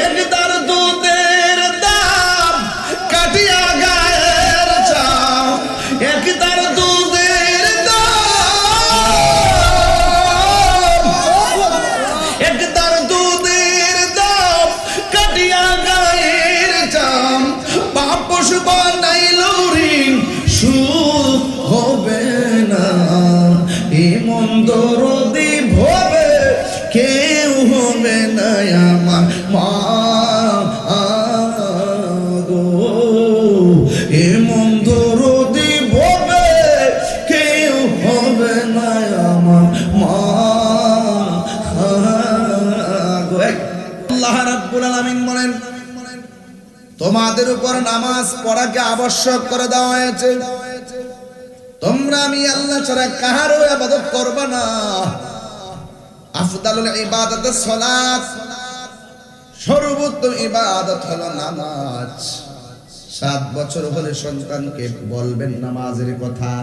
একদার দুধের দাম কাটিয়া গায়ের চাও, একদার দুধের দাম, একদার দুধের দাম কাটিয়া গায়ের চাম, পাপস বানাইল ঋণ সুখ হবে না, এ মন্দ রোদে ভবে কেউ হবে না আমার মা গো, এ মন্দ রোদে ভবে কেউ হবে না আমার মা গো। আল্লাহ রাব্বুল আলামিন বলেন, তোমাদের উপর নামাজ পড়াকে আবশ্যক করে দেওয়া হয়েছে, তোমরা আমি আল্লাহ ছাড়া কাহারও ইবাদত করবে না। আফদালুল ইবাদাত সালাত, সর্বোত্তম ইবাদত হলো নামাজ। 7 বছর হলে সন্তানকে বলবেন নামাজের কথা,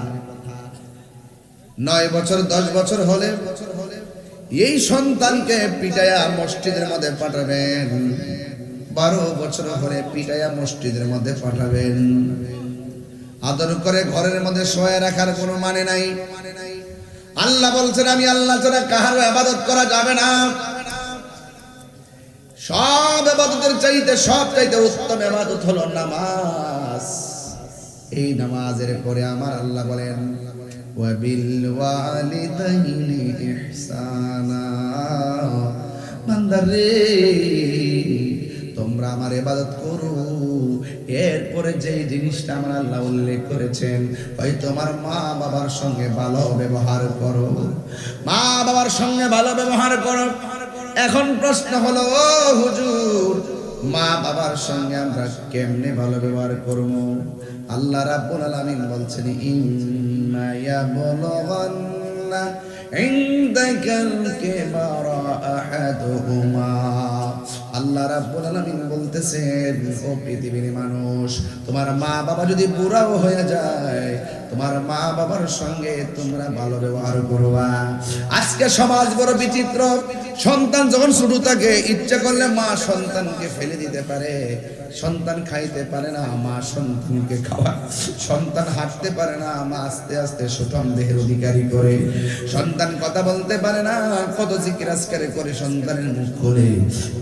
9 বছর 10 বছর হলে এই সন্তানকে পিটায়া মসজিদের মধ্যে পাঠাবেন, 12 বছর হলে পিটায়া মসজিদের মধ্যে পাঠাবেন। আদর করে ঘরের মধ্যে শোয়া রাখার কোনো মানে নাই। আল্লাহ বলছেন, আমি আল্লাহ ছাড়া কাহারও ইবাদত করা যাবে না। সব ইবাদতের চাইতে সবচাইতে উত্তম ইবাদত হলো নামাজ। এই নামাজের পরে আমার আল্লাহ বলেন, ওয়া বিল ওয়ালিদাইনি ইহসানা, বান্দারে তোমরা আমার ইবাদত করো, এরপরে যে জিনিসটা আমার আল্লাহ উল্লেখ করেছেন, ওই তোমার মা বাবার সঙ্গে ভালো ব্যবহার করো, মা বাবার সঙ্গে ভালো ব্যবহার করো। এখন প্রশ্ন হলো, ও হুজুর, মা বাবার সঙ্গে আমরা কেমনে ভালো ব্যবহার করব? আল্লাহ রাব্বুল আলামিন বলছেন, ইম্মা ইয়াবলুগান্না ইনদাকাল কিবারা আহাদুহুমা। আল্লাহ রাব্বুল আলামিন বলতেছেন, ও পৃথিবীর মানুষ, তোমার মা বাবা যদি বুড়াও হয়ে যায়, তোমার মা বাবার সঙ্গে তোমরা ভালো ব্যবহার করবা। আজকে সমাজ বড় বিচিত্র। সন্তান যখন ছোট থাকে, ইচ্ছা করলে মা সন্তানকে ফেলে দিতে পারে, সন্তান খাইতে পারে না, মা সন্তানকে খাওয়ায়, সন্তান হাঁটতে পারে না, মা আস্তে আস্তে সুঠাম দেহের অধিকারী করে, সন্তান কথা বলতে পারে না, কত জিকির আজকারে করে সন্তানের মুখ খুলে।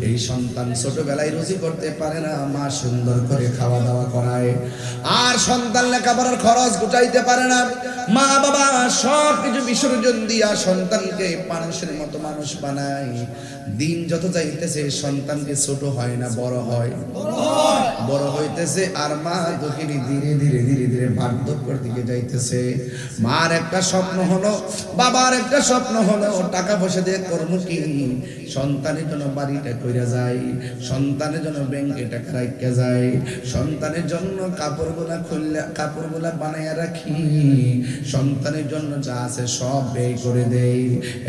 এই সন্তান ছোটবেলায় রুজি করতে পারে না, মা সুন্দর করে খাওয়া দাওয়া করায়। আর সন্তান লেখাপড়ার খরচ গুটাইতে পারে না, মা বাবা সব কিছু বিসর্জন দিয়া সন্তানকে মানুষের মতো মানুষ বানায়। দিন যত যাইতেছে সন্তানকে ছোট হয় না, বড় হয়, বড় হইতেছে। আর মা দুঃখিনী ধীরে ধীরে ধীরে ধীরে বার্ধক্যের দিকে যাইতেছে। মার একটা স্বপ্ন হলো, বাবার একটা স্বপ্ন হলো, টাকা পয়সা দিয়ে কর্ম কি, সন্তানের জন্য বাড়িটা কইরা যায়, সন্তানের জন্য ব্যাংকে টাকা রাখা যায়, সন্তানের জন্য কাপড়গুলা বানাইয়া রাখি, সন্তানের জন্য যা আছে সব ব্যয় করে দেই।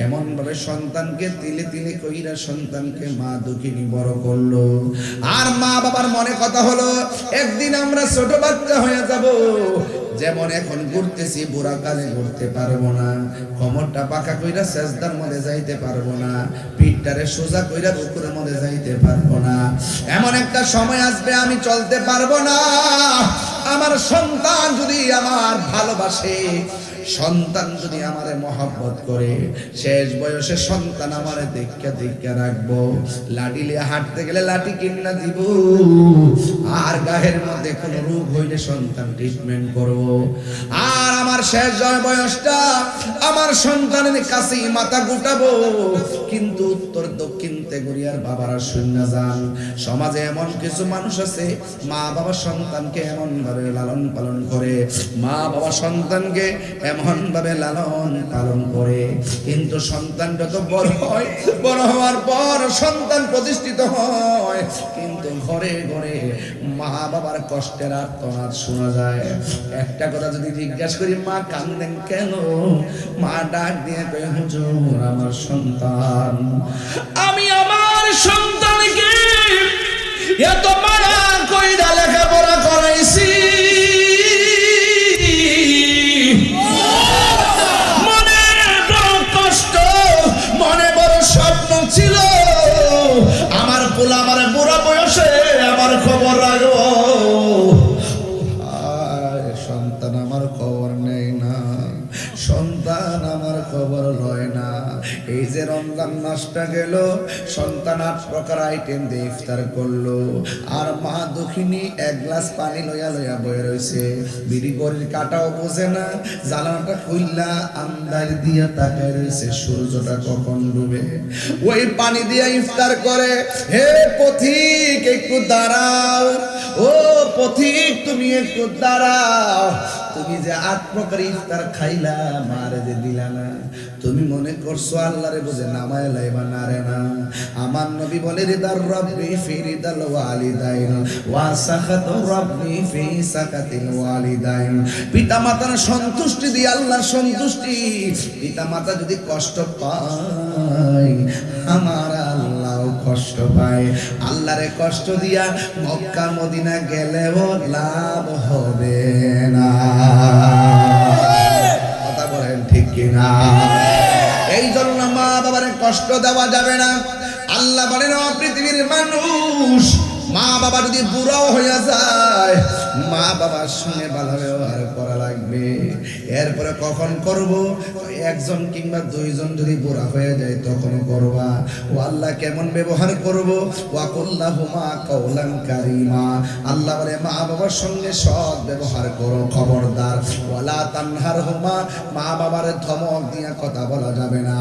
এমন ভাবে সন্তানকে তিলে তিলে কইরা সন্তানকে মা দুঃখিনী বড় করলো। আর মা বাবার মনে কথা হলো, একদিন আমরা ছোট বাচ্চা হয়ে যাব, যেমন এখন ঘুরতেছি, বুড়া কালে ঘুরতে পারবো না, কোমরটা পাকা কইরা সেজদার মধ্যে যাইতে পারবো না, পিঠটারে সোজা কইরা রুকুর মধ্যে যাইতে পারবো না। এমন একটা সময় আসবে আমি চলতে পারবো না। আমার সন্তান যদি আমার ভালোবাসে, সন্তান যদি আমারে মহব্বত করে, শেষ বয়সে সন্তান আমারে দেখা রাখবো, লাঠি লিয়ে হাঁটতে গেলে লাঠি কিনা দিব, আর গায়ের মধ্যে কোনো রোগ হইলে সন্তান ট্রিটমেন্ট করব। আর আমার শেষ বয়সটা আমার সন্তানের কাছেই মাথা গুটাবো। কিন্তু উত্তর দক্ষিণ তেগুরিয়ার বাবারা শূন্য যান। সমাজে এমন কিছু মানুষ আছে, মা বাবা সন্তানকে এমন ভাবে লালন পালন করে, মা বাবা সন্তানকে এমন ভাবে লালন পালন করে, কিন্তু সন্তান যত বড় হয়, বড় হওয়ার পর সন্তান প্রতিষ্ঠিত হয়, কিন্তু ঘরে ঘরে মা বাবার কষ্টের আর্তনাদ শোনা যায়। একটা কথা যদি জিজ্ঞাসা করি, মা কান্দেন কেন? মা ডাক দিয়ে কয়, হুজুর আমার সন্তান, আমি আমার সন্তানকে এত মারা কইরা লেখাপড়া করাইছি, ছিল আমার পোলা আমার বুড়া বয়সে আমার খবর রাখো, সন্তান আমার খবর নেই না, সন্তান আমার খবর লয় না। এই যে রমজান মাসটা গেল, সন্তান 8 প্রকার আইটেম দিয়ে ইফতার করলো, আর মা দক্ষিণী 1 গ্লাস পানি লইয়া লইয়া বয়ে রয়েছে। বিড়ি গড়ির কাটাও বোঝে না, জানালাটা খুললা আন্দার দিয়া তাকায় রয়েছে সূর্যটা কখন ডুবে। ওই পানি দিয়া ইফতার করে। হে পথিক একটু দাঁড়াও, ও পথিক তুমি একটু দাঁড়াও, তুমি যে 8 প্রকার ইফতার খাইলা মারে যে দিলা না, তুমি মনে করছো আল্লাহরে বুঝে নামায় লাইবা না রে না। আমার নবী বলে রিদার রাব্বি ফি রিদাল ওয়ালিদাইন ওয়া সাখাতু রাব্বি ফি সাকাতিল ওয়ালিদাইন। পিতা মাতার সন্তুষ্টি দিয়ে আল্লাহর সন্তুষ্টি। পিতা মাতা যদি কষ্ট পায়, আমার আল্লাহও কষ্ট পায়। আল্লাহরে কষ্ট দিয়া মক্কা মদিনা গেলেও লাভ হবে না। কথা বলেন ঠিক কিনা? এই জন্য মা বাবার কষ্ট দেওয়া যাবে না। আল্লাহ বলেন ও পৃথিবীর মানুষ, মা বাবা যদি বুড়াও হইয়া যায়, মা বাবার সঙ্গে ভালো ব্যবহার করা লাগবে। এরপরে কখন করব? 1জন কিংবা 2জন যদি বুড়া হয়ে যায় তখন করবা। ও আল্লাহ কেমন ব্যবহার করব? ওয়াকুল্লাহুমা কাওলান কারীমা। আল্লাহ বলে মা বাবার সঙ্গে সৎ ব্যবহার করো, খবরদার। ওয়ালা তানহারহুমা, মা বাবার ধমক দিয়া কথা বলা যাবে না।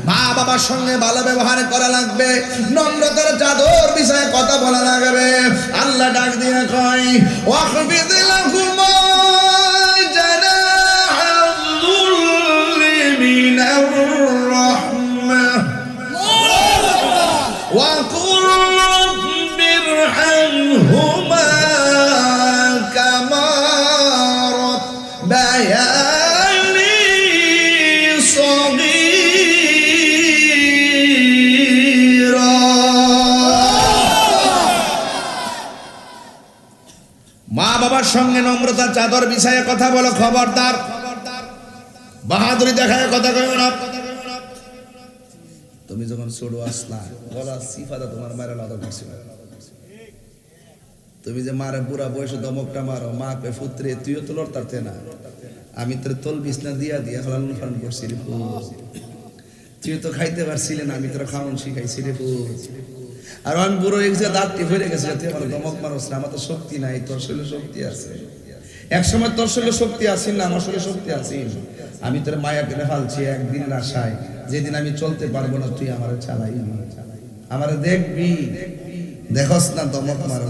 মা বাবার সঙ্গে ভালো ব্যবহার করা লাগবে, নম্রতার চাদর বিষয়ে কথা বলা লাগবে। আল্লাহ ডাক দিয়া কয় ওয়াখফিদ লাহুমা জানাহুল মিনার রাহমাহ ওয়া কুল রাব্বিরহামহুমা কামা রাব্বায়ানি সগীরা। মা বাবার সঙ্গে নম্রতার চাদর বিছায়ে কথা বলো, খবরদার। বাহাদুরি দেখায় কথা কইও না। তুমি যখন ছোট আসলা বলা সিফাদা তোমার মায়ের লাদা করছিল। তুমি যে মারে বুড়া বয়সে দমকটা মারো, মা কে পুত্রে তুইও তো লড়তারতে না, আমি তোর তল বিছনা দিয়া দিয়া লালন পালন করছি রে পুত। তুই তো খাইতে পারছিলি না, আমি তোর খাওয়ান শিখাইছি রে পুত। আর আমি বুড়ো এক যে দাঁতটি ভরে গেছে, তুই আমার দমক মারস না, আমার তো শক্তি নাই, তোর শরীরে শক্তি আছে। একসময় তোর শরীরে শক্তি আসিল না, আমার শরীরে শক্তি আসিল। আমি তোর মায়া কেটে ফালছি একদিনের আশায়, যেদিন আমি চলতে পারবো না তুই আমার চালাইবি, আমার দেখবি, দেখস না দমক মার।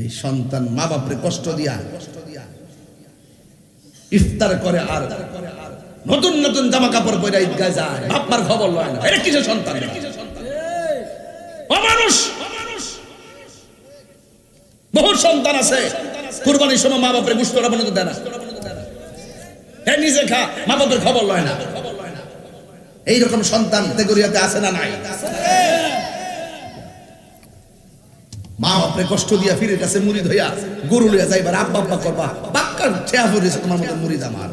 এই সন্তান মা বাপরে কষ্ট দিয়া ইফতার করে, আর নতুন নতুন জামা কাপড় পরে ঈদগায় যায়, বাপমার খবর লয় না। এটা কিসের সন্তান? অমানুষ। বহু সন্তান আছে কুরবানির সময় মা বাপের গোশত রান্না দেয় না, হে নিজে খা, মা বাপের খবর লয় না। এইরকম সন্তান তেগরিয়াতে আছে না নাই? মা বাপরে কষ্ট দিয়া ফিরে কাছে মুড়ি ধইয়া গরু লইয়া যাইবার আব্বা আব্বা করবা, বাক্কার ঠেয়া পড়েছে তোমার মতো মুড়িদ আমার।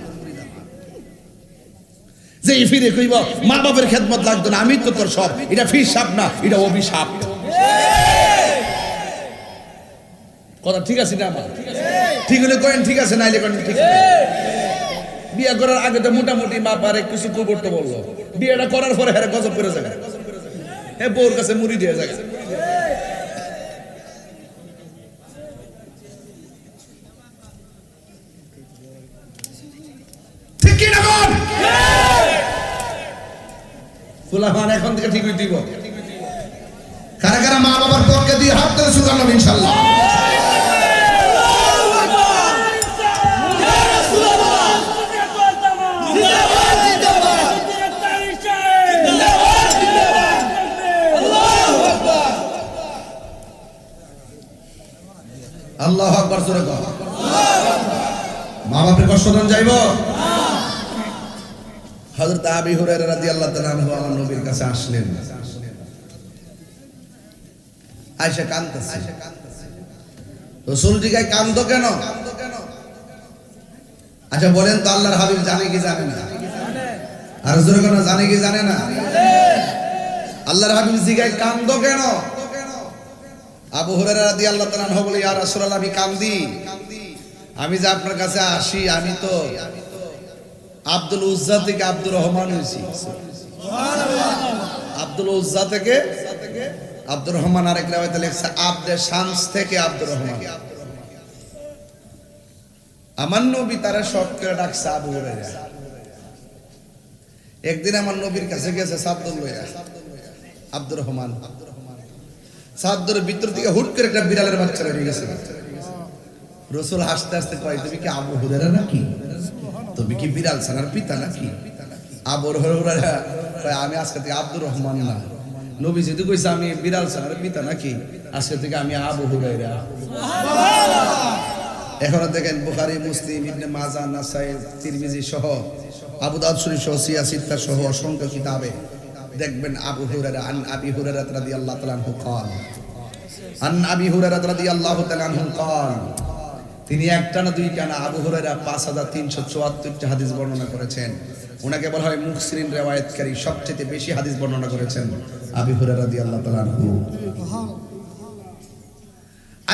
যে ফিরে কইব মা বাপের খেদমত লাগতো না, আমি তো তোর সব। এটা ফিসাব না, এটা অভিশাপ। কথা ঠিক আছে না আমার? ঠিক হলে কয়েন ঠিক আছে, নাইলে কয়েন ঠিক আছে। বিয়ে করার আগে তো মোটামুটি মা পারে কিছু করতে বললো, বিয়েটা করার পরে হ্যাঁ গজব করে যাবে, হ্যাঁ বউর কাছে মুড়ি দিয়ে যাবে। ঠিক কি না বল? ফুলাফান এখন থেকে ঠিক হয়ে দিব। কারা কারা মা বাবার পক্ষে দিয়ে হাত ধরে সুবহানাল্লাহ ইনশাআল্লাহ। আল্লাহু আকবার জোরে কর। মা বাপের কষ্ট দেন যাইব? হযরত আবু হুরায়রা রাদিয়াল্লাহু তাআলা আনহু আমার নবীর কাছে আসলেন। আয়েশা কাঁদতেছে। রাসূল জিজ্ঞাসা কাঁদো কেন? আচ্ছা বলেন তো আল্লাহর হাবিব জানে কি জানে না? আর জোরে কোন জানে কি জানে না? আল্লাহর হাবিব জিগায় কান্দো কেন? আবু হুরায়রা রাদিয়াল্লাহু তাআলা আনহু বলে, ইয়া রাসূলুল্লাহ, আমি কান্দি, আমি যে আপনার কাছে আসি, আমি তো আব্দুল উজ্জা থেকে আব্দুর রহমান হয়েছি। আব্দুল উজ্জা থেকে আব্দুর রহমান, আরেক রাওয়ায়াতে লেখছে আব্দে শামস থেকে আব্দুর রহমান। আমার নবী তারা শর্ট করে ডাকছে আবু হুরায়রা। একদিন আমার নবীর কাছে গেছে সাদ্দুল লইয়া, আব্দুর রহমান। সাদ্দুর ভিতর থেকে হুট করে একটা বিড়ালের বাচ্চা বেরিয়ে গেছে। রাসূল হাসতে হাসতে কয়, তুমি কি আবু হুরায়রা নাকি? তুমি কি বিড়াল ছানার পিতা নাকি? আবু হুরায়রা কয়, আমি আজকে থেকে আব্দুর রহমান না। নবী যেহেতু কইছে আমি বিড়াল ছানার পিতা নাকি, আজকে থেকে আমি আবু হুরায়রা। এখনো দেখেন বুখারী, মুসলিম, ইবনে মাজাহ, নাসাই, তিরমিজি সহ, আবু দাউদ শরীফ সহ, সিয়া সিত্তা সহ অসংখ্য কিতাবে দেখবেন আবু হুরায়রা, আন আবি হুরায়রা রাদিয়াল্লাহু তাআলা আনহু قال, আন আবি হুরায়রা রাদিয়াল্লাহু তাআলা আনহু قال, তিনি একটা না দুইটা না, আবু হুরায়রা 5374টা হাদিস বর্ণনা করেছেন। ওনাকে বলা হয় মুকসিরিন রিওয়ায়াতকারী, সবচেয়ে বেশি হাদিস বর্ণনা করেছেন আবু হুরায়রা রাদিয়াল্লাহু তাআলা আনহু।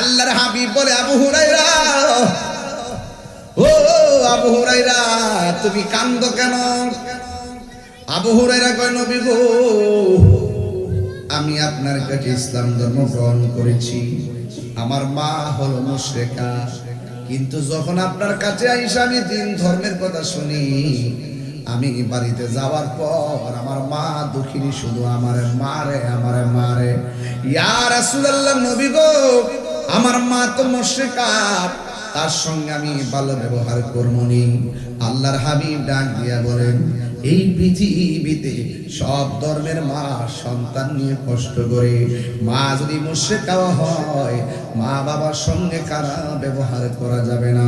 আল্লাহর হাবিব বলে, আবু হুরায়রা, ও আবু হুরায়রা, তুমি কান্দো কেন? আবু হুরায়রা কয়, নবী গো, আমি আপনার কাছে ইসলাম ধর্ম গ্রহণ করেছি। আমার মা হলো মুশরিকা, কিন্তু যখন আপনার কাছে আইসা আমি দিন ধর্মের কথা শুনি, আমি বাড়িতে যাওয়ার পর আমার মা দুঃখিনী শুধু আমারে মারে। ইয়া রাসূলুল্লাহ, নবী গো, আমার মা তো মুশরিকা, তার সঙ্গে আমি ভালো ব্যবহার করবনি। আল্লাহর হাবিব ডাক দিয়া বলেন, এই পৃথিবীতে সব ধর্মের মা সন্তান নিয়ে কষ্ট করে, মা যদি মুশরিকা হয়, মা বাবার সঙ্গে খারাপ ব্যবহার করা যাবে না।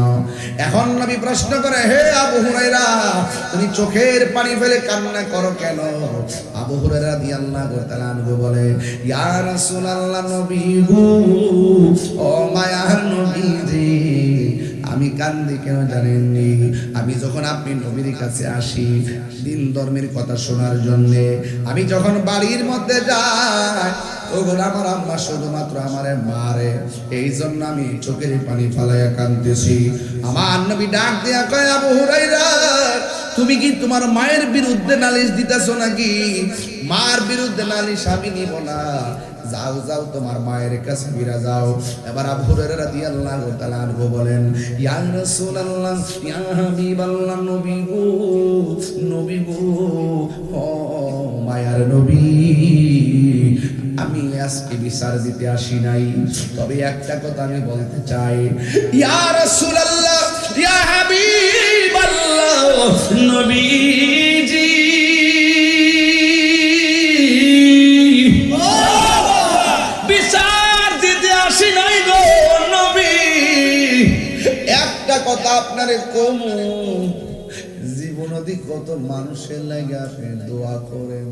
এখন নবী প্রশ্ন করে, হে আবু হুরায়রা, তুমি চোখের পানি ফেলে কান্না করো কেন? আবু হুরায়রা রাদিয়াল্লাহু তাআলা আনহু বলে, ইয়া রাসূলুল্লাহ, নবী গো, ও মায়ার নবীজি, আমি কান্দি কেন জানেননি? আমি যখন আপনি নবীর কাছে আসি দিন ধর্মের কথা শোনার জন্য, আমি যখন বাড়ির মধ্যে যাই, ওগুলো আমার আম্মা শুধুমাত্র আমারে মারে, এই জন্য আমি চোখের পানি ফালাইয়া কাঁদতেছি। আমার নবী ডাক দিয়া কয়, আবু হুরায়রা, তুমি কি তোমার মায়ের বিরুদ্ধে নালিশ দিতেছো নাকি? মার বিরুদ্ধে নালিশ আমি নিব না, যাও যাও তোমার মায়ের কাছে ফিরে যাও। এবার আবু হুরায়রা রাদিয়াল্লাহু তাআলা আনহু বলেন, ইয়া রাসূলুল্লাহ, ইয়া হাবিবাল্লাহ, নবী গো, ও মায়ার নবী, আমি আজকে বিচার দিতে আসি নাই, তবে একটা কথা আমি বলতে চাই। ইয়া রাসূলুল্লাহ, ইয়া হাবিবাল্লাহ, নবীজি, বিচার দিতে আসি নাই গো নবী, একটা কথা আপনারে কমু, জীবনদি কত মানুষের লাগে আপনি দোয়া করেন,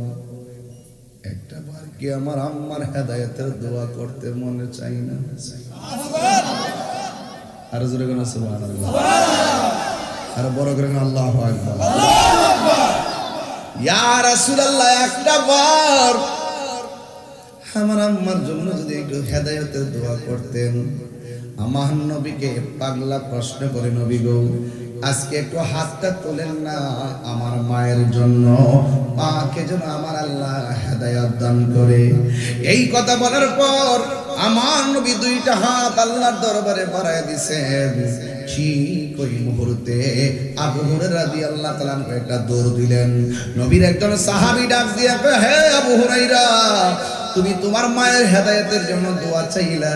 একটা বার কি আমার আম্মার হেদায়েতের দোয়া করতে মনে চাই না? আর জোরে কোন সুবহানাল্লাহ, আর বড় করে আল্লাহু আকবার। ইয়া রাসূলুল্লাহ, একটা বার আমার আম্মার জন্য যদি একটু হেদায়েতের দোয়া করতেন। আমার নবীকে পাগলা প্রশ্ন করে, নবী গো, আজকে একটু হাতটা তোলেন না আমার মায়ের জন্য, মাকে যেন আমার আল্লাহ হেদায়েত দান করে। এই কথা বলার পর আমার নবী দুইটা হাত আল্লাহর দরবারে বাড়ায় দিয়েছেন। ঠিক ওই মুহূর্তে আবু হুরায়রা রাদিয়াল্লাহু তাআলা একটা দৌড় দিলেন। নবীর একজন সাহাবী ডাক দিয়া কয়, হে আবু হুরায়রা, তুমি তোমার মায়ের হেদায়েতের জন্য দোয়া চাইলা,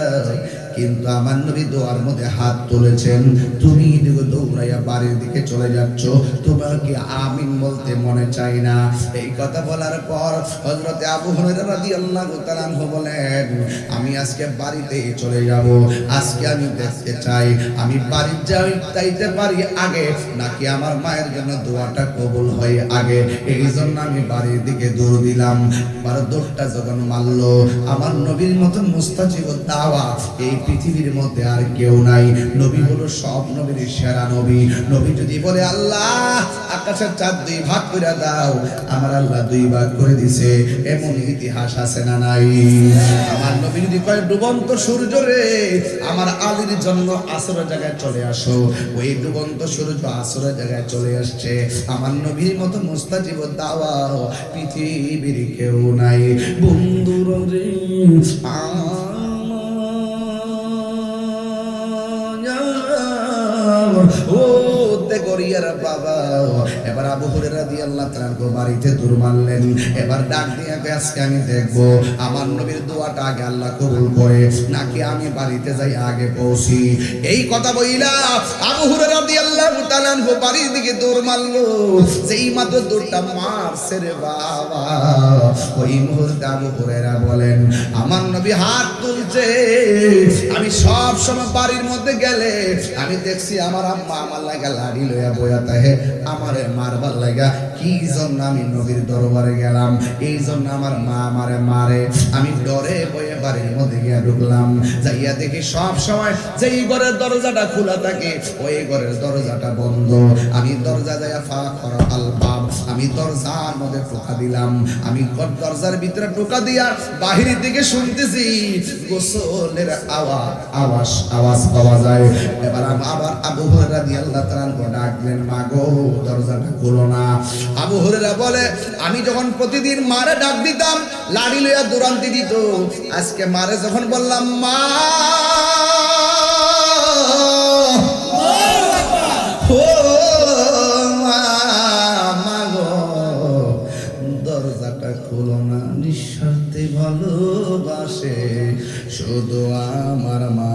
কিন্তু আমার নবী দোয়ার মধ্যে হাত তুলেছেন, তুমি দৌড়াইয়া বাড়ির দিকে চলে যাচ্ছ, তোমার কি আমিন বলতে মনে চাই না? এই কথা বলার পর হযরতে আবু হুরায়রা রাদিয়াল্লাহু তাআলা আনহু বলেন, আমি আজকে বাড়িতে চলে যাব, আজকে আমি দেখতে চাই আমি বাড়ি যাইতে পারি আগে নাকি আমার মায়ের জন্য দোয়াটা কবুল হয় আগে। এই জন্য আমি বাড়ির দিকে দৌড় দিলাম। আর দৌড়টা যখন মারলো, আমার নবীর মতন মুস্তাজিবুদ দাওয়া এই পৃথিবীর মধ্যে আর কেউ নাই। নবী হলো সব নবীর সেরা নবী। নবী যদি বলে আল্লাহ আকাশের চাঁদ 2 ভাগ করে দাও, আমার আল্লাহ 2 ভাগ করে দিছে, এমন ইতিহাস আছে না নাই? আমার নবী যদি কয় ডুবন্ত সূর্য রে আমার আলীর জন্য আসরের জায়গায় চলে আসো, ওই ডুবন্ত সূর্য আসরের জায়গায় চলে আসছে। আমার নবীর মতো মুস্তাজিব দাওয়া পৃথিবীর কেউ নাই। বন্ধুর রে ও গরিয়ার বাবা। এবার আবু হুরায়রা রাদিয়াল্লাহু তাআলা বাড়িতে দূর মারলেন। এবার ডাক দিয়ে আজকে আমি দেখবো আমার নবীর দোয়াটা আগে আল্লাহ কবুল করে নাকি আমি বাড়িতে যাই আগে পৌঁছি। এই কথা বইলা আবু হুরায়রা রাদিয়াল্লাহু তাআলা বাড়ির দিকে দৌড় মারলো। যেই মাত্র দৌড়টা মারছে রে বাবা, ওই মুহূর্তে আবু হুরায়রা বলেন আমার নবী হাত তুলছে। আমি সব সময় বাড়ির মধ্যে গেলে আমি দেখছি আমার আম্মা আমার লাগা লাড়ি লইয়া বইয়া তাহে আমারে মারবার লাগা। কি জন্য আমি নবীর দরবারে গেলাম, এই জন্য আমার মা আমারে মারে। আমি ডরে বইয়ে বাড়ির মধ্যে গিয়া ঢুকলাম, যাইয়া দেখি সব সময় যেই ঘরের দরজাটা খোলা থাকে ওই ঘরের দরজাটা বন্ধ। আমি দরজা যাইয়া ফাখরা আল বাব, আমি দরজার মধ্যে টোকা দিলাম। আমি দরজার ভিতরে টোকা দিয়া বাহিরের দিকে শুনতেছি গোসলের আওয়াজ পাওয়া যায়। এবার আবার আবু হুরায়রা রাদিয়াল্লাহু তাআলা ডাকলেন মা গো দরজাটা খুলো না। আবু হুরায়রা বলে আমি যখন প্রতিদিন মারে ডাক দিতাম লাড়ি লইয়া দৌড়ান্তি দিত, আজকে মারে যখন বললাম মা ও মা গো দরজাটা খুলো না। নিঃস্বার্থে ভালোবাসে শুধু আমার মা,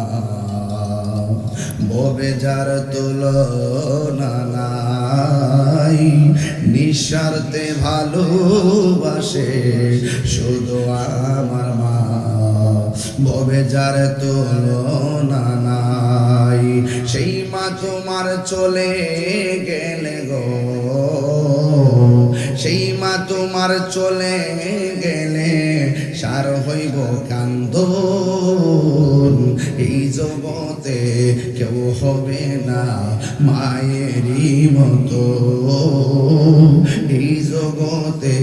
ববে যার তুলনা নাই। নিঃস্বার্থে ভালোবাসে শুধু আমার মা, ববে যার তুলনা নাই। সেই মা তোমার চলে গেলে গো, সেই মা তোমার চলে গেলে সার হইব কান্দন। এই জগতে কেউ হবে না মায়েরই মতো, এই জগতে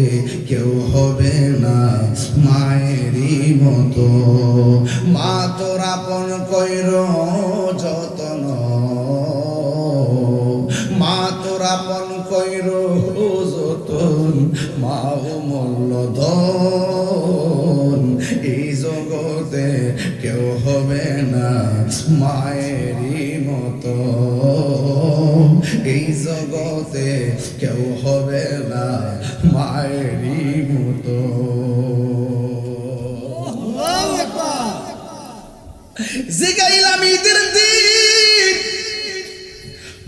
কেউ হবে না মায়েরই মতো। মা তোর আপন কইর যতন, মা তোর আপন কইর যতন, মা অমূল্য ধন। এই জগতে কেউ হবে না মায়েরই মতো, এই জগতে কেউ হবে না মায়েরই মতো। জিগাইলাম ঈদের দিন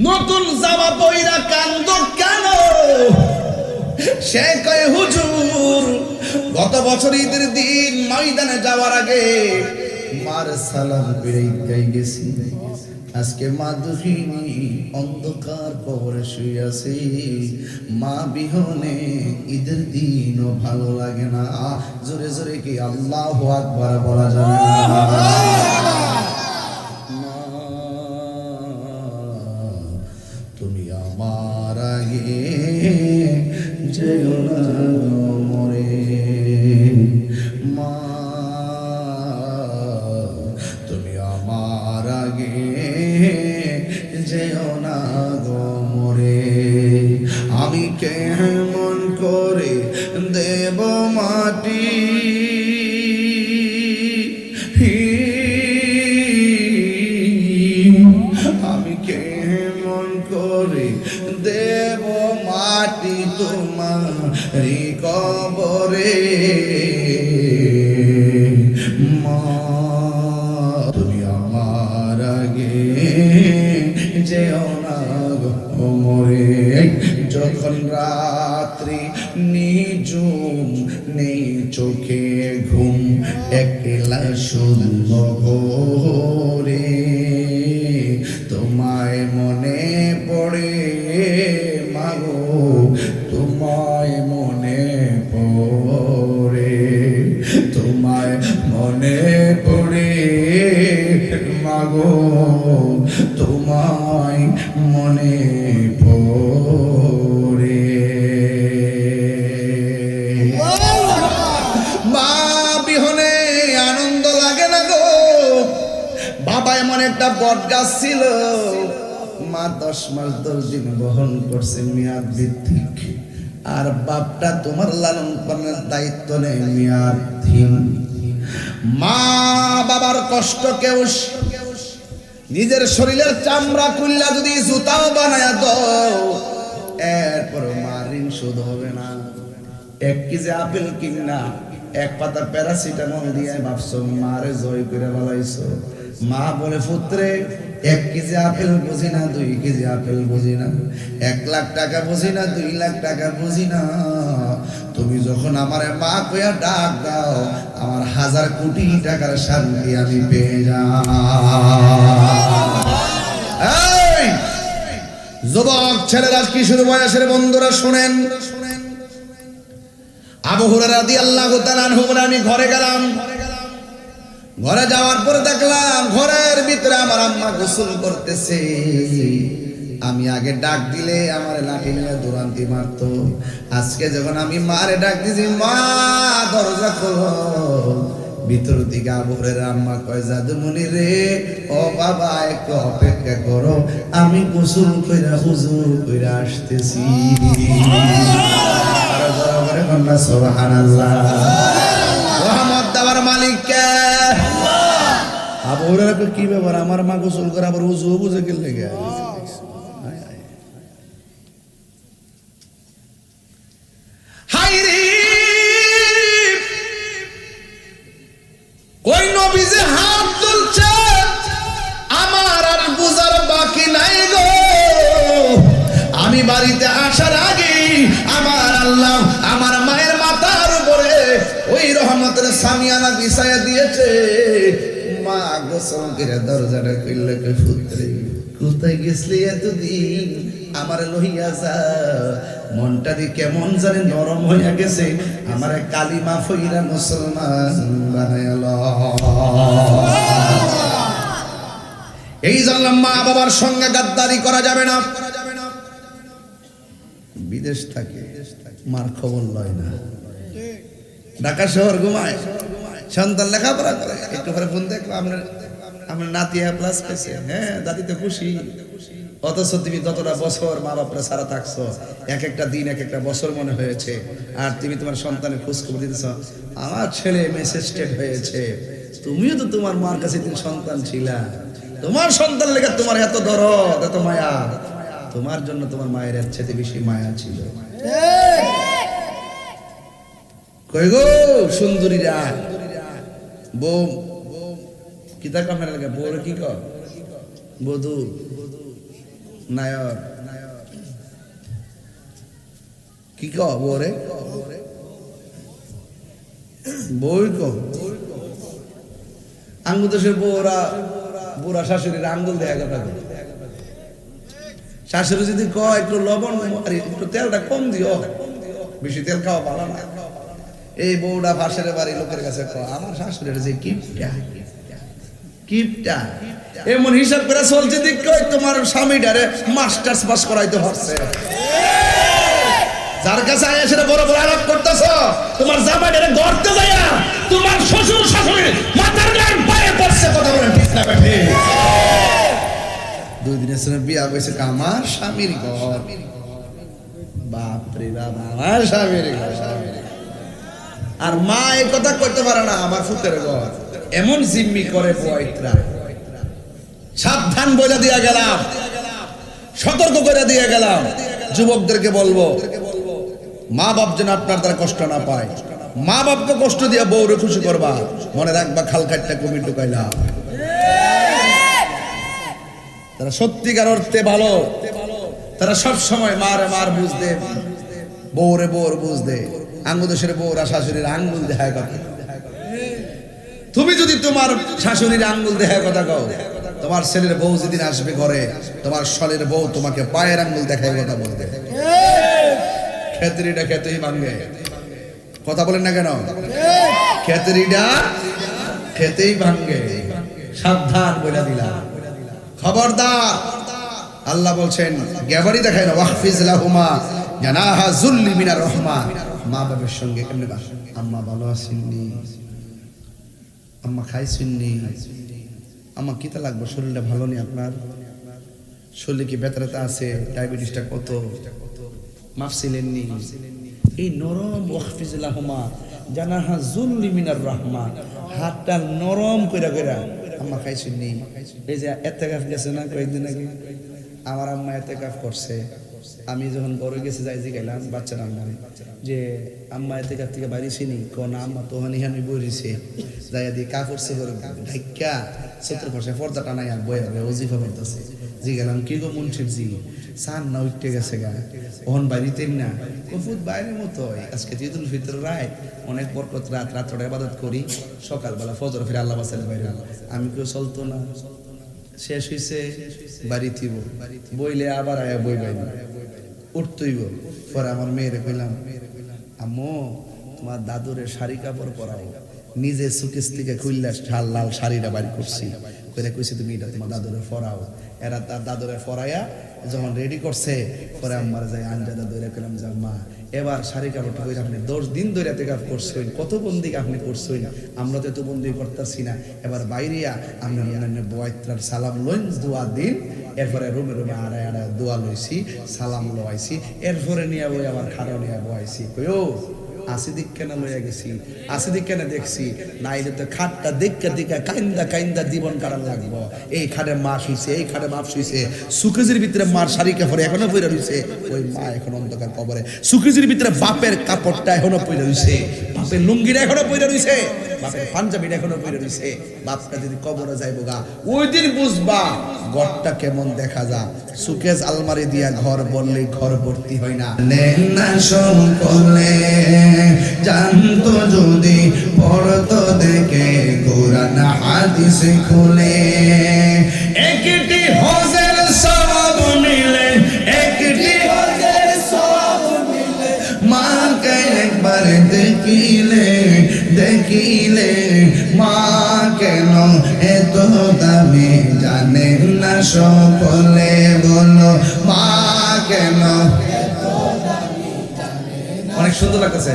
নতুন জামা পইরা কান্দ কেন? সে কয় হুজুর গত বছর ঈদের দিন ময়দানে যাওয়ার আগে মার সালাম পেরে গাই গেছি, আজকে মা দুঃখিনী অন্ধকার কবরে শুয়ে আছে। মা বিহনে ঈদের দিনও ভালো লাগে না। জোরে জোরে কি আল্লাহু আকবার বলা যাবে না? তুমি আমার আগে যেও না মরে, মা তুমি আমার আগে যেও না গো মরে। আমি কেমন করে দেব মাটি, আমি কেমন করে দেব মাটি তোমারি কবরে। মা তুমি আমার আগে যেও না গো মরে। যখন রাত্রি নিঝুম নেই চোখে ঘুম, একলা শূন্য ঘোরে তোমায় মনে পড়ে মাগো, তোমায় মনে পড়ে, তোমায় মনে পড়ে তোমায় মনে পড়ে। মা বিহনে আনন্দ লাগে না গো। বাবা এমন একটা বট গাছ ছিল, মা 10 মাস 10 দিন বহন করছে মেয়াদ ভিত্তিক, আর বাপটা তোমার লালন পালনের দায়িত্ব নেই মেয়াদহীন। মা বাবার কষ্ট কেউ নিজের শরীরের চামড়া খুললা যদি জুতাও বানায়া দাও, এরপর মা ঋণ শোধ হবে না। 1 কেজি আপেল কিনা 1 পাতা প্যারাসিটামল দিয়ে ভাবছো মারে জয় করে বলাইছো। মা বলে পুত্রে 1 কেজি আপেল বুঝি না, 2 কেজি আপেল বুঝি না, 1 লাখ টাকা বুঝি না, 2 লাখ টাকা বুঝি না, তুমি যখন আমারে মা কইয়া ডাক দাও আমার 1000 কোটি টাকার শান্তি আমি পেয়ে যাই। যুবক ছেলেরা, কিশোর বয়সের বন্ধুরা শুনেন, আবু হুরায়রা রাদিয়াল্লাহু তাআলা আনহু বলে আমি ঘরে গেলাম। ঘরে যাওয়ার পরে দেখলাম ঘরের ভিতরে আমার আম্মা গোসল করতেছে। আমি আগে ডাক দিলে আমার লাঠি নিয়ে দৌড়ান্তি মারতো। আজকে যখন আমি মারে ডাক দিছি, মা দরজা খোলো, ভিতর দিকে আবু হুরায়রা আম্মা কয় জাদুমণি রে, ও বাবা একটু অপেক্ষা করো, আমি গোসল কইরা হুজু কইরা আসতেছি। আর যারা করে কন্যা সুবহানাল্লাহ। রহমত দেওয়ার মালিক কে? আবু হুরায়রা কয় কি ব্যাপার, আমার মা গোসল করে আবার হুজু বুঝে গেল লেগে। কই নবী যে হাত তুলছে আমার আর বুঝার বাকি নাই গো। আমি বাড়িতে আসার আগে আমার আল্লাহ আমার মায়ের মাথার উপরে ওই রহমতের সামিয়ানা বিছায়া দিয়েছে। মা গোসল করে দরজাটা খুললে কই পুত্রে কোথায় গেছলি এতদিন, আমার লইয়া যা। মনটা দিয়ে কেমন জানি নরম হইয়া গেছে, আমার কালিমা ফইরা মুসলমান বানাইল। এই জন্য মা বাবার সঙ্গে গাদ্দারি করা যাবে না। বিদেশ থাকে মার খবর লয় না, ঢাকা শহর ঘুমায়, সন্তান লেখাপড়া করে, একটু পরে ফোন দেখো আপনার নাতি প্লাস পেয়েছে, হ্যাঁ দাদি তো খুশি। অথচ তুমি ততটা বছর মা বাপরা সারা থাকছো, এক একটা দিন এক একটা বছর মনে হয়েছে, আর তুমি তোমার সন্তানের খোঁজ খবর দিতেছ। আমার ছেলে ম্যাজিস্ট্রেট হয়েছে, তুমিও তো তোমার মার কাছে তুমি সন্তান ছিলা, তোমার সন্তান লেগে তোমার এত দরদ এত মায়া, তোমার জন্য তোমার মায়ের এর চেয়ে বেশি মায়া ছিল। কই গো সুন্দরীরা, বউ কিতা কামের লাগে, বউরে কি কর, বধূ নায়ক কি কও বউরে, বই কও। আঙ্গুল দেশের বউরা বুড়া শাশুড়ির আঙ্গুল দেখা কথা, শাশুড়ি যদি কয় একটু লবণ আর একটু তেলটা কম দিও, বেশি তেল খাওয়া ভালো না। এই বউটা পাশের বাড়ি লোকের কাছে কয় আমার শাশুড়ির যে কিপটা কিপটা, এমন হিসাব করে চলছে দিক তোমার স্বামীটারে মাস্টার্স পাস করাইতে হচ্ছে। যার কাছে আয়া সেটা বড় বড় আলাপ করতেছ, তোমার জামাইটারে গড়তে যাইয়া তোমার শ্বশুর শাশুড়ি মাথার গায়ে পায়ে পড়ছে, কথা বলেন ঠিক না বেঠি? 2 দিনের জন্য বিয়া হয়েছে আমার স্বামীর ঘর, বাপরে বাপ আমার স্বামীর ঘর, আর মা এই কথা করতে পারে না আমার ফুতের ঘর। এমন জিম্মি করে বয়ত্রা। সাবধান বলে দিয়া গেলাম, সতর্ক করে দিয়ে গেলাম, যুবকদেরকে বলবো মা বাপ যেন আপনার দ্বারা কষ্ট না পায়। মা বাপকে কষ্ট দিয়ে বউরে খুশি করবা, মনে রাখবা খালকাটটা কুমির ঢুকাইলা। তারা সত্যিকার অর্থে ভালো, তারা সব সময় মারে মার বুঝতে, বউরে বউর বুঝতে, আঙ্গুদেশের বউরা শাশুড়ির আঙ্গুল দেখায় কথা। তুমি যদি তোমার শাশুড়ির আঙ্গুল দেখায় কথা কও, তোমার ছেলের বউ যেদিন আসবে ঘরে, তোমার শ্বশুরের বউ তোমাকে পায়ের আঙ্গুল দেখায় কথা বলবে। খেতরিটা খেতেই ভাঙে, কথা বলেন না কেন? খেতরিটা খেতেই ভাঙে, সাবধান বলে দিলাম, খবরদার। আল্লাহ বলছেন গ্যাবারি দেখায় না, ওয়াহফিজ লাহুমা জানাহা যুল্লি মিনার রাহমা। মা বাবার সঙ্গে কেমনে বা আম্মা ভালো আছেননি, আম্মা খাইছেননি, আম্মা কিতা লাগবে, শরীরটা ভালো নেই আপনার, শরীরে কি ব্যথাটা আছে, ডায়াবেটিসটা কত, মাফছিলেননি। এই নরম ওয়াহফিজ লাহুমা জানাহা যুল্লি মিনার রাহমা, হাতটা নরম কইরা কইরা আম্মা খাইছেননি। এই যে ইতিকাফ গেছে না কয়েকদিন আগে, আমার আম্মা ইতিকাফ করছে। আমি যখন ঘরে গেছি যাই গেলাম বাচ্চার আম্মা যে আম্মা ইতিকাফ থেকে বাইরেছিনি, কোন আম্মা তো হানি বইছে যাই দিয়ে কাপড় সে করে ঢাইকা সত্তর পাশে পর্দা টানাই আর বই হবে ওজিফা করতেছে। জি গেলাম কি গো মুন্সির জি সান না উঠতে গেছে গা, ওহন বাড়িতেন না, কফুত বাইরের মতো। আজকে ঈদুল ফিতর রাত, অনেক বরকত রাত, রাত্রে ইবাদত করি, সকালবেলা ফজর ফিরে আল্লাহ বাসালে বাইরে। আমি কেউ চলতো না, শেষ হইছে বাড়ি থিব, বইলে আবার আয়া বই বাইনি উঠতইব। পরে আমার মেয়েরে কইলাম, আম্মু তোমার দাদুরে শাড়ি কাপড় পরাও। নিজে সুকেশ থেকে খুললা লাল শাড়িটা বাড়ি করছি, কইরা কইছি তুমি এটা তোমার দাদুরে পরাও। এরা তার দাদুরে পরাইয়া যখন রেডি করছে, পরে আমার যাই আঞ্জাদা ধরে কইলাম যে মা এবার শাড়ি কাপড়টা কইরা আপনি 10 দিন ধরে এতেকাফ করছেন, কত বন্দি আপনি করছেন, আমরা তো এত বন্দি করতেছি না। এবার বাইরিয়া আমরা বয়ত্রার সালাম লইন দোয়া দিন, এরপরে রুমে রুমে আড়াই আড়াই দোয়া লইছি, সালাম লইছি, এরপরে নিয়ে বই আবার খাড়া নিয়ে বয়াইছি। কইও আসিদিক কেন লইয়া গেছি, আসিদিক কেন দেখছি না, এটা তো খাটটা দেখতে দেখে কাইন্দা কাইন্দা জীবন কাটান লাগবো। এই খাটে মা শুইছে, এই খাটে মাপ শুইছে, সুকেজের ভিতরে মার শাড়ি কাপড় এখনো পইরা রইছে, ওই মা এখন অন্ধকার কবরে। সুকেজের ভিতরে বাপের কাপড়টা এখনো পইরা রইছে, বাপের লুঙ্গিটা এখনো পইরা রইছে, বাপের পাঞ্জাবিটা এখনো পইরা রইছে। বাপটা যদি কবরে যাইবো গা, ওই দিন বুঝবা ঘরটা কেমন দেখা যা। সুকেজ আলমারি দিয়া ঘর বললে ঘর ভর্তি হয় না। নেনা সকলে জানতো যদি পড়তো দেখে কোরআন হাদিস খুলে, একটি হজের সওয়াব মিলে, একটি হজের সওয়াব মিলে, মাকে একবার দেখিলে দেখিলে মা কেন এত দামি জানেন না সকলে, বলো মা কেন। অনেক সুন্দর লাগতেছে।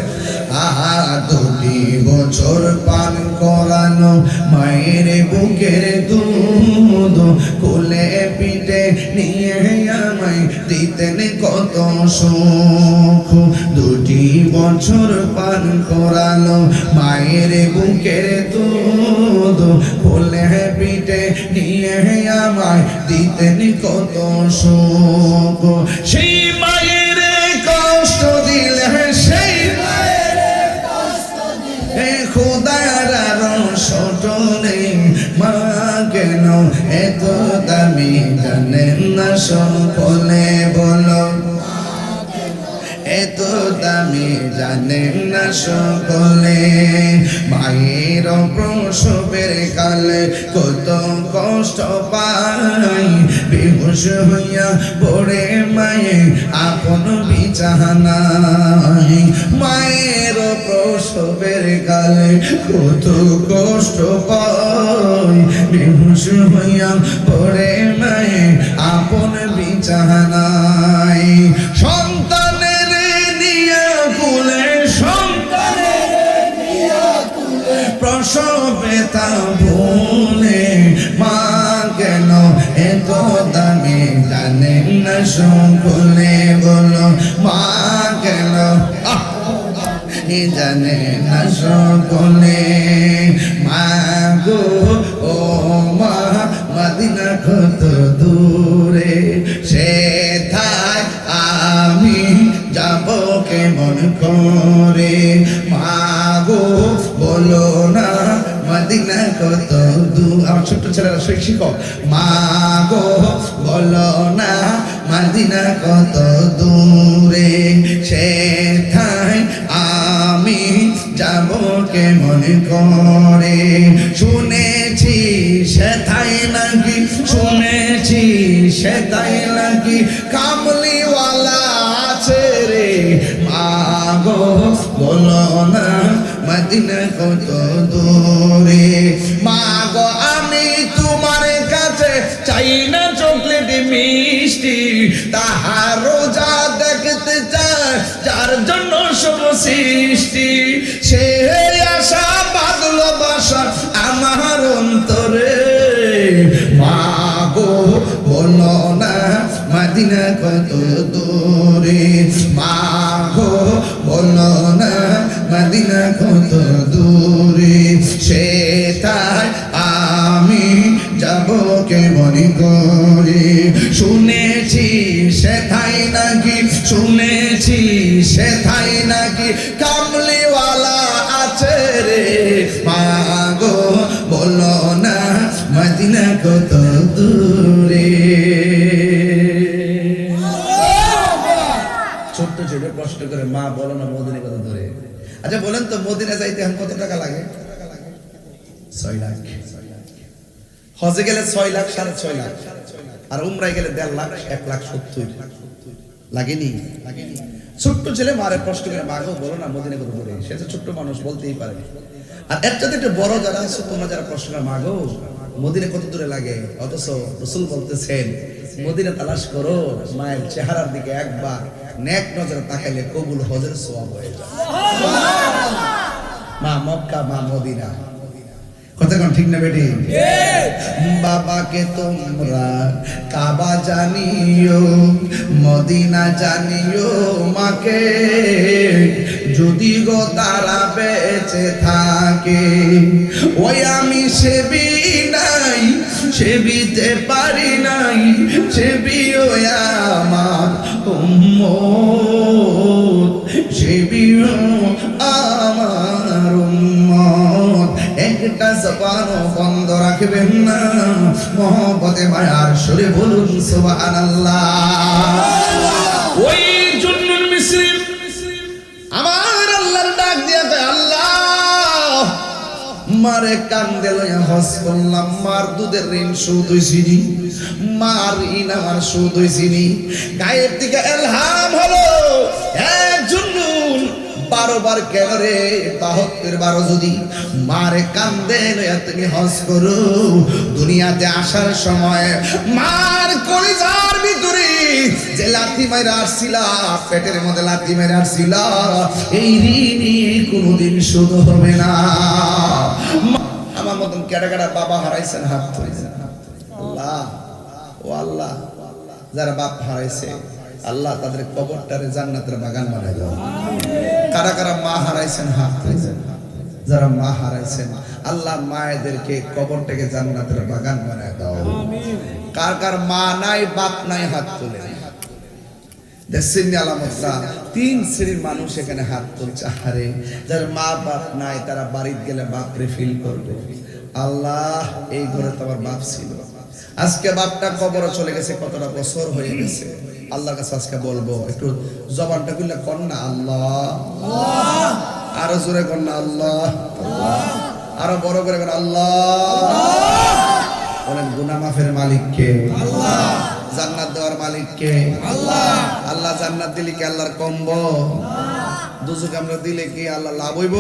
আহা 2 বছর পান করানো মায়ের বুকের দুধ, কোলে পিঠে নিয়ে আমায় দিতেন কত সুখ। 2 বছর পান করানো মায়ের বুকের দুধ, কোলে পিঠে নিয়ে আমায় দিতেন কত সুখ। সেই মায়ের কষ্ট দিলে, সেই মায়ের কষ্ট দিলে খোদার ছোট নেই, মা কেন এত দামি জানেন না সকলে, বলো এত দামি জানেন না সকলে। মায়ের প্রসবের কালে কত কষ্ট পাই, বেহুশ হইয়া পড়ে মায়ে আপন বিছানায়। মায়ের প্রসবের কালে কত কষ্ট পাই, বেহুশ হইয়া পড়ে মায়ে আপন বিছানায়। সন্তানের নিয়া কুলে, সন্তানের নিয়া কুলে প্রসবে তা ভুলে, মা কেন এত দামি জানেন না সকলে, বলো মা কেন জানে না সকলে। মা গো ও মা মদিনা কত দূরে, সেথায় আমি যাব কেমন করে। মা গো বলো না মদিনা কত দূর। আমার ছোট্ট ছেলেরা শিক্ষক, মা গো বলো না মদিনা কত দূরে, সেথায় আমি যাব কেমন করে। শুনেছি সেথায় নাকি, শুনেছি সেথায় নাকি কামলিওয়ালা আছে রে। মা গো বলো না মদিনা কত দূরে। মা গো আমি তোমার কাছে চাই খাই না চকলেট মিষ্টি, তাহার রোজা দেখতে চায় যার জন্য সব সৃষ্টি। সে আশা বাঁধলো বাসা আমার অন্তরে, মা গো বলো না মদিনা কত দূরে, মা গো বলো না মদিনা কত দূরে, সেটাই আমি যাব কেমন করে। শুনেছি সেথাই নাকি, শুনেছি সেথাই নাকি কামলিওয়ালা আছে রে, মা গো বলো না মদিনা কত দূরে। ছোট্ট ছোট প্রশ্ন করে মা বলো না মদিনা কত দূরে। আচ্ছা বলেন তো মদিনা যাইতে এখন কত টাকা লাগে? 6 লাখ। হজে গেলে 6 লাখ 6.5 লাখ, আর উমরায় গেলে 1.5 লাখ 1,70,000 লাগেনি? ছোট্ট ছেলে মারে প্রশ্ন করে মা গো বলো না মদিনা কত দূরে। সে তো ছোট্ট মানুষ, বলতেই পারে। আর এর চাইতে একটু বড় যারা আছে, তোমরা যারা প্রশ্ন করে মা গো মদিনা কত দূরে লাগে, অথচ রাসূল বলতেছেন মদিনা তালাশ করো, মায়ের চেহারার দিকে একবার নেক নজরে তাকাইলে কবুল হজের সওয়াব হয়ে যায়। মা মক্কা মা মদিনা, কথা কোন ঠিক না বেটি? বাবাকে তোমরা কাবা জানিও, মদিনা জানিও মাকে, যদি গো তারা বেঁচে থাকে। ওই আমি সেবি নাই, সেবিতে পারি নাই, সেবিও আমার উম্মত, সেবিও আমার উম্মত। একটা জবানও বন্ধ রাখবেন না, মহব্বতে মায়ার সুরে বলুন সুবহানাল্লাহ। ওই জুন্নুন মিসরি আমার আল্লাহর ডাক দিয়া কয় আল্লাহ মারে কান্দে লইয়া হজ করলাম, মার দুধের ঋণ শোধ হইছিনি, মার ঋণ আমার শোধ হইছিনি। গায়ের থেকে ইলহাম হলো জুন্নুন 12 বার কেন রে, 72 বার যদি মারে কান্দে লইয়া তুমি হজ করো। দুনিয়াতে আসার সময় মার কলিজার ভিতরে যে লাথি মাইরা আসছিলা, পেটের মধ্যে লাথি মাইরা আসছিলা, এই ঋণ কোনোদিন শোধ হবে না। আমার মতন কেডা কেডা বাবা হারাইছেন হাত তুলেছেন? আল্লাহ ও আল্লাহ, যারা বাপ হারাইছে আল্লাহ তাদের কবরটারে জান্নাতের বাগান বানাই দাও। কারা কারা মা হারাইছেন হাত তুলেছেন? যারা মা হারাইছেন আল্লাহ মায়েদেরকে কবরটাকে জান্নাতের বাগান বানাই দাও। কার কার মা নাই বাপ নাই হাত তুলে। দেখছেন আলামতটা, 3 শ্রেণীর মানুষ এখানে হাত তুলছে। আরে যার মা বাপ নাই তারা বাড়িতে গেলে বাপরে ফিল করবে, আল্লাহ এই ঘরে তো আমার বাপ ছিল, আজকে বাপটা কবরে চলে গেছে, কতটা বছর হয়ে গেছে। আল্লাহর কাছে আজকে বলবো, একটু জবানটা খুললে কর না আল্লাহ, আরো জোরে কর না আল্লাহ, আরো বড় করে কর আল্লাহ। বলেন গুনাহ মাফের মালিক কে? আল্লাহ। জান্নাত দেওয়ার মালিক কে? আল্লাহ। আল্লাহ জান্নাত দিলে কি আল্লাহর কমব? দুজক আমরা দিলে কি আল্লাহ লাভ হইব?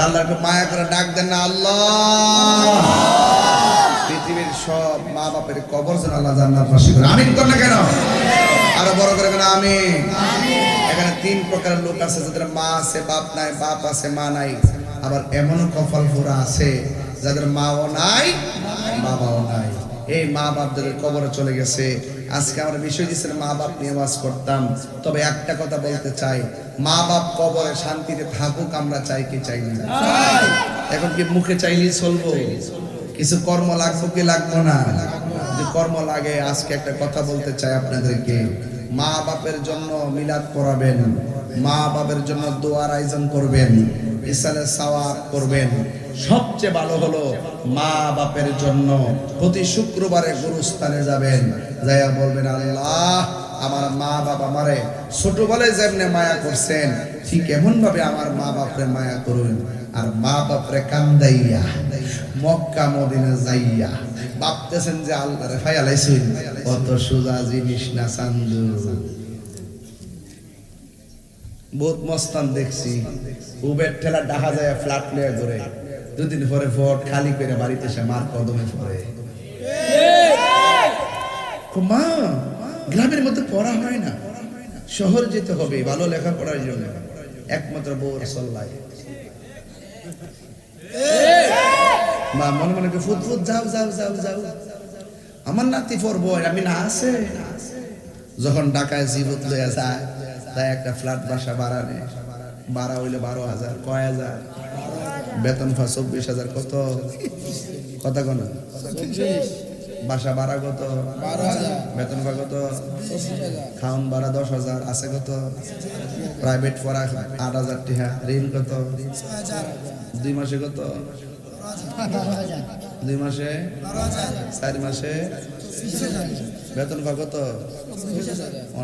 আল্লাহকে মায়া করে ডাক দেন না আল্লাহ। পৃথিবীর সব মা বাপের কবর যেন আল্লাহ জান্নাত বাসী করে। আমিন কর না কেন? আরো বড় করে কেন আমিন। এখানে 3 প্রকারের লোক আছে, যাদের মা আছে বাপ নাই, বাপ আছে মা নাই। আবার এমনও কপাল পোড়া আছে যাদের মাও নাই বাবাও নাই। এই মা বাপ যাদের কবরে চলে গেছে, আজকে আমরা বিষয় দিয়েছিলাম মা বাপ নিয়ে ওয়াজ করতাম। তবে একটা কথা বলতে চাই, মা বাপ কবরে শান্তিতে থাকুক আমরা চাই কি চাই না? এখন কি মুখে চাইলেই চলবো? কিছু কর্ম লাগবে কি লাগবো না? যদি কর্ম লাগে, আজকে একটা কথা বলতে চাই আপনাদেরকে, মা বাপের জন্য মিলাদ পড়াবেন, মা বাপের জন্য দোয়ার আয়োজন করবেন, ইসালে সওয়াব করবেন। সবচেয়ে ভালো হলো মা বাপের জন্য প্রতি শুক্রবারে গুরুস্থানে যাবেন, যাইয়া বলবেন আল্লাহ আমার মা বাবা আমারে ছোটবেলায় যেমনে মায়া করছেন ঠিক এমন ভাবে আমার মা বাপরে মায়া করুন। আর মা বাপরে কান্দাইয়া মক্কা মদিনা যাইয়া ভাবতেছেন যে আল্লাহরে ফায়ালাইছেন, কত সোজা জিনিস না চান্দু। বহুত মস্তান দেখছি, উবের ঠেলা ডাহা যায় ফ্ল্যাট লয়ে ঘুরে, 2 দিন পরে ভোট খালি করে বাড়িতে এসে মার কদমে পড়ে। মা গ্রামের মধ্যে পড়া হয় না, শহরে যেতে হবে ভালো লেখাপড়ার জন্য, একমাত্র বউর সল্লাই। মা মনে মনে ফুট ফুট যাও যাও যাও যাও, আমার নাতি পড়বো, আমি না আছে। যখন ঢাকায় জীবত লইয়া যায়, তাই একটা ফ্ল্যাট বাসা ভাড়া নেয়, ভাড়া হইলে 12,000, কয় হাজার, বেতন 24,000, কত কথা কোন বাসা ভাড়া কত, বেতন কত, খাওন ভাড়া 10,000, আছে কত, প্রাইভেট পড়া 8,000 টাকা, ঋণ কত, 2 মাসে কত, 2 মাসে 4 মাসে বেতন কত,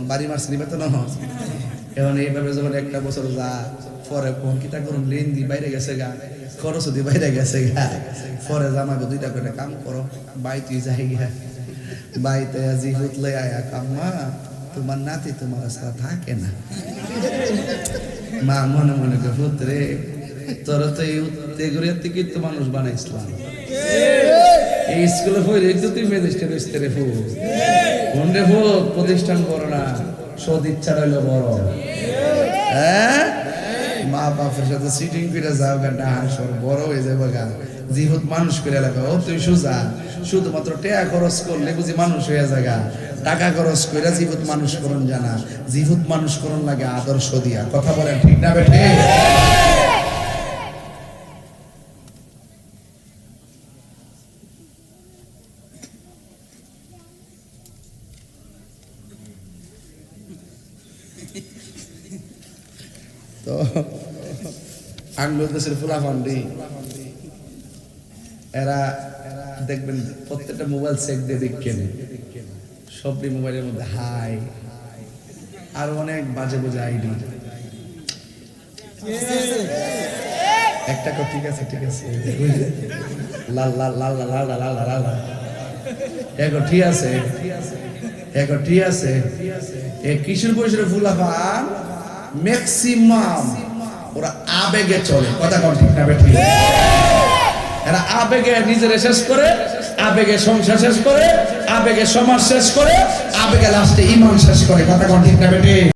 বাড়ি মাসে বেতন। এখন এইভাবে যখন একটা বছর যা পরে কোন কিতা করুন, ঋণ দি বাইরে গেছে গা, খরচ দি বাইরে গেছে গা, পরে জামাকে 2টা করে কাম করো, বাইতে যাই গা, বাইতে আজি হুতলে আয়া কাম্মা তোমার নাতি তোমার রাস্তা থাকে না। মা মনে মনে কে পুত্রে তোরা তো এই গরিয়ার থেকে তো মানুষ বানাইছিলাম, এই স্কুলে পড়ে তো তুই ম্যাজিস্ট্রেট ফু কোনরে ফু প্রতিষ্ঠান করো না, সদ ইচ্ছা রইল বড়। হ্যাঁ মা বাপের সাথে সিটিং করে যাও গা, ডাহাসর বড় হয়ে যাবে গা, জীবত মানুষ করে লাগবে। ও তুই সুজা শুধুমাত্র টাকা খরচ করলে বুঝি মানুষ হয়ে যাগা, টাকা খরচ করে জীবত মানুষ করন জানা, জীবত মানুষ করন লাগে আদর্শ দিয়া। কথা বলেন ঠিক না বেঠে? তো বাংলাদেশের ফুলাফান্ডি এরা দেখবেন প্রত্যেকটা মোবাইল সেট দিয়ে দেখেন, সবই মোবাইলের মধ্যে হাই আর অনেক বাজে বাজে আইডি। একটা ঠিক আছে ঠিক আছে, লাল লাল লাল লাল লাল লাল লাল, এগো ঠিক আছে, এগো ঠিক আছে। এই কিশোর বয়সের ফুলাফান ম্যাক্সিমাম ওরা আবেগে চলে। কথা কোন ঠিক না বেঠিক? এরা আবেগে নিজের শেষ করে, আবেগে সংসার শেষ করে, আবেগে সমাজ শেষ করে, আবেগে লাস্টে ঈমান শেষ করে। কথা কোন ঠিক না বেঠিক?